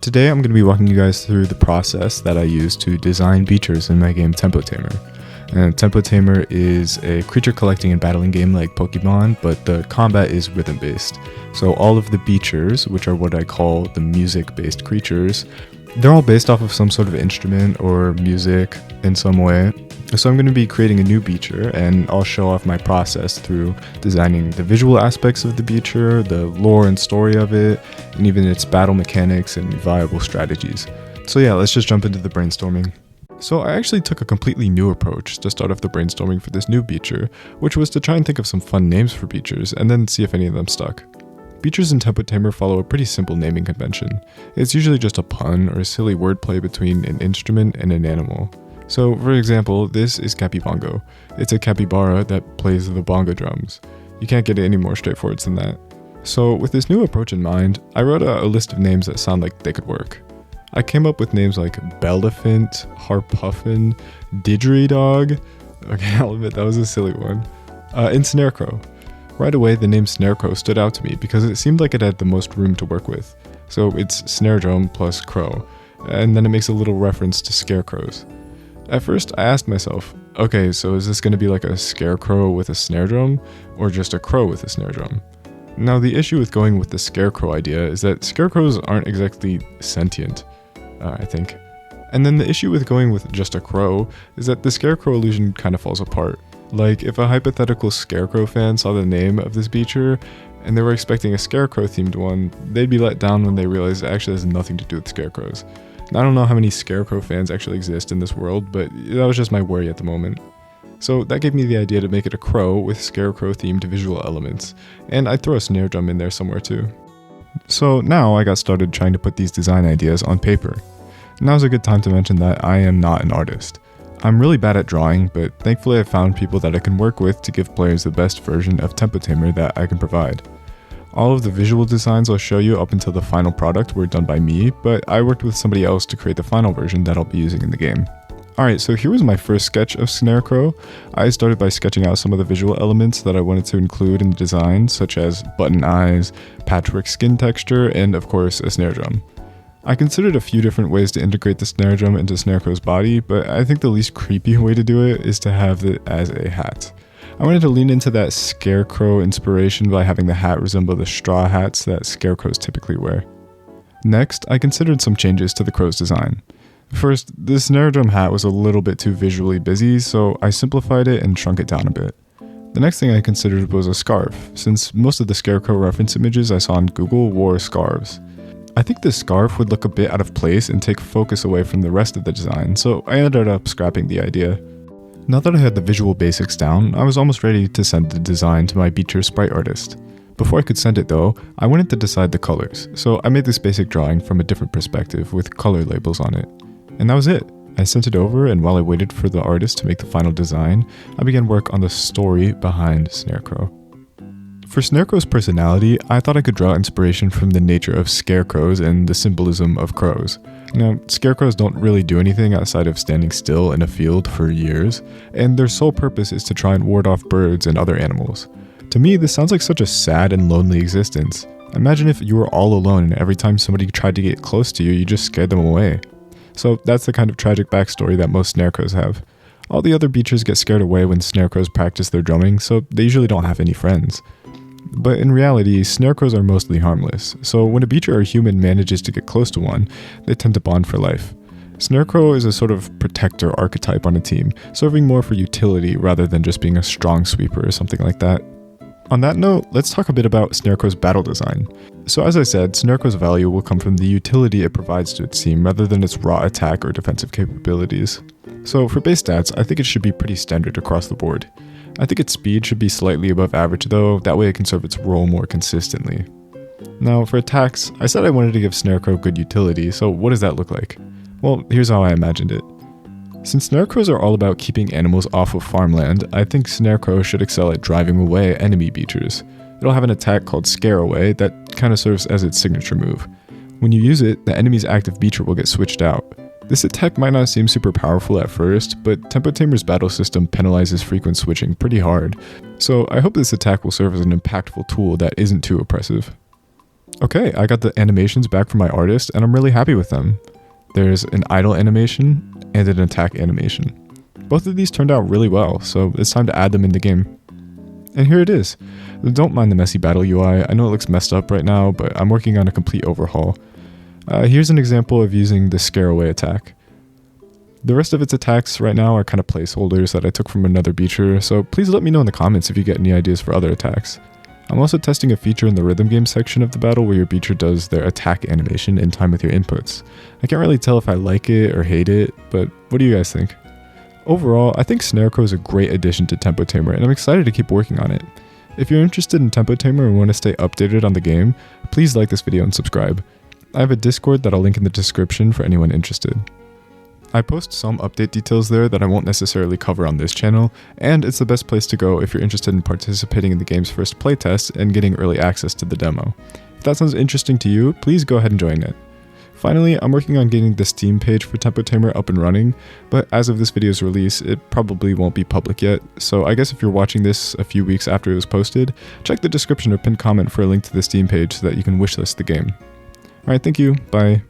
Today I'm going to be walking you guys through the process that I use to design Beatures in my game Tempo Tamer. And Tempo Tamer is a creature collecting and battling game like Pokemon, but the combat is rhythm based. So all of the Beatures, which are what I call the music based creatures, they're all based off of some sort of instrument or music in some way. So I'm going to be creating a new Beature, and I'll show off my process through designing the visual aspects of the Beature, the lore and story of it, and even its battle mechanics and viable strategies. So yeah, let's just jump into the brainstorming. So I actually took a completely new approach to start off the brainstorming for this new Beature, which was to try and think of some fun names for Beatures and then see if any of them stuck. Beatures in Tempo Tamer follow a pretty simple naming convention. It's usually just a pun or a silly wordplay between an instrument and an animal. So for example, this is Capybongo. It's a capybara that plays the bongo drums. You can't get it any more straightforward than that. So with this new approach in mind, I wrote a list of names that sound like they could work. I came up with names like Belephant, Harpuffin, Didgeridog. Okay, I'll admit that was a silly one. And Snarecrow. Right away, the name Snarecrow stood out to me because it seemed like it had the most room to work with. So it's snare drum plus crow, and then it makes a little reference to scarecrows. At first, I asked myself, okay, so is this going to be like a scarecrow with a snare drum, or just a crow with a snare drum? Now, the issue with going with the scarecrow idea is that scarecrows aren't exactly sentient, I think. And then the issue with going with just a crow is that the scarecrow illusion kind of falls apart. Like, if a hypothetical scarecrow fan saw the name of this Beature, and they were expecting a scarecrow themed one, they'd be let down when they realize it actually has nothing to do with scarecrows. I don't know how many Scarecrow fans actually exist in this world, but that was just my worry at the moment. So that gave me the idea to make it a crow with Scarecrow themed visual elements, and I'd throw a snare drum in there somewhere too. So now I got started trying to put these design ideas on paper. Now's a good time to mention that I am not an artist. I'm really bad at drawing, but thankfully I found people that I can work with to give players the best version of Tempo Tamer that I can provide. All of the visual designs I'll show you up until the final product were done by me, but I worked with somebody else to create the final version that I'll be using in the game. Alright, so here was my first sketch of Snarecrow. I started by sketching out some of the visual elements that I wanted to include in the design, such as button eyes, patchwork skin texture, and of course a snare drum. I considered a few different ways to integrate the snare drum into Snarecrow's body, but I think the least creepy way to do it is to have it as a hat. I wanted to lean into that scarecrow inspiration by having the hat resemble the straw hats that scarecrows typically wear. Next, I considered some changes to the crow's design. First, the snare drum hat was a little bit too visually busy, so I simplified it and shrunk it down a bit. The next thing I considered was a scarf, since most of the scarecrow reference images I saw on Google wore scarves. I think this scarf would look a bit out of place and take focus away from the rest of the design, so I ended up scrapping the idea. Now that I had the visual basics down, I was almost ready to send the design to my Beature sprite artist. Before I could send it though, I wanted to decide the colors, so I made this basic drawing from a different perspective with color labels on it. And that was it. I sent it over, and while I waited for the artist to make the final design, I began work on the story behind Snarecrow. For Snarecrow's personality, I thought I could draw inspiration from the nature of scarecrows and the symbolism of crows. Now, scarecrows don't really do anything outside of standing still in a field for years, and their sole purpose is to try and ward off birds and other animals. To me, this sounds like such a sad and lonely existence. Imagine if you were all alone and every time somebody tried to get close to you, you just scared them away. So that's the kind of tragic backstory that most Snarecrows have. All the other Beatures get scared away when Snarecrows practice their drumming, so they usually don't have any friends. But in reality, Snarecrows are mostly harmless, so when a Beature or human manages to get close to one, they tend to bond for life. Snarecrow is a sort of protector archetype on a team, serving more for utility rather than just being a strong sweeper or something like that. On that note, let's talk a bit about Snarecrow's battle design. So as I said, Snarecrow's value will come from the utility it provides to its team rather than its raw attack or defensive capabilities. So for base stats, I think it should be pretty standard across the board. I think its speed should be slightly above average though, that way it can serve its role more consistently. Now for attacks, I said I wanted to give Snarecrow good utility, so what does that look like? Well, here's how I imagined it. Since Snarecrows are all about keeping animals off of farmland, I think Snarecrow should excel at driving away enemy Beatures. It'll have an attack called Scare Away that kind of serves as its signature move. When you use it, the enemy's active Beature will get switched out. This attack might not seem super powerful at first, but Tempo Tamer's battle system penalizes frequent switching pretty hard, so I hope this attack will serve as an impactful tool that isn't too oppressive. Okay, I got the animations back from my artist and I'm really happy with them. There's an idle animation and an attack animation. Both of these turned out really well, so it's time to add them in the game. And here it is. Don't mind the messy battle UI, I know it looks messed up right now, but I'm working on a complete overhaul. Here's an example of using the scare away attack. The rest of its attacks right now are kind of placeholders that I took from another Beature, so please let me know in the comments if you get any ideas for other attacks. I'm also testing a feature in the rhythm game section of the battle where your Beature does their attack animation in time with your inputs. I can't really tell if I like it or hate it, but what do you guys think? Overall, I think Snarecrow is a great addition to Tempo Tamer and I'm excited to keep working on it. If you're interested in Tempo Tamer and want to stay updated on the game, please like this video and subscribe. I have a Discord that I'll link in the description for anyone interested. I post some update details there that I won't necessarily cover on this channel, and it's the best place to go if you're interested in participating in the game's first playtest and getting early access to the demo. If that sounds interesting to you, please go ahead and join it. Finally, I'm working on getting the Steam page for Tempo Tamer up and running, but as of this video's release, it probably won't be public yet, so I guess if you're watching this a few weeks after it was posted, check the description or pinned comment for a link to the Steam page so that you can wishlist the game. Alright, thank you, bye.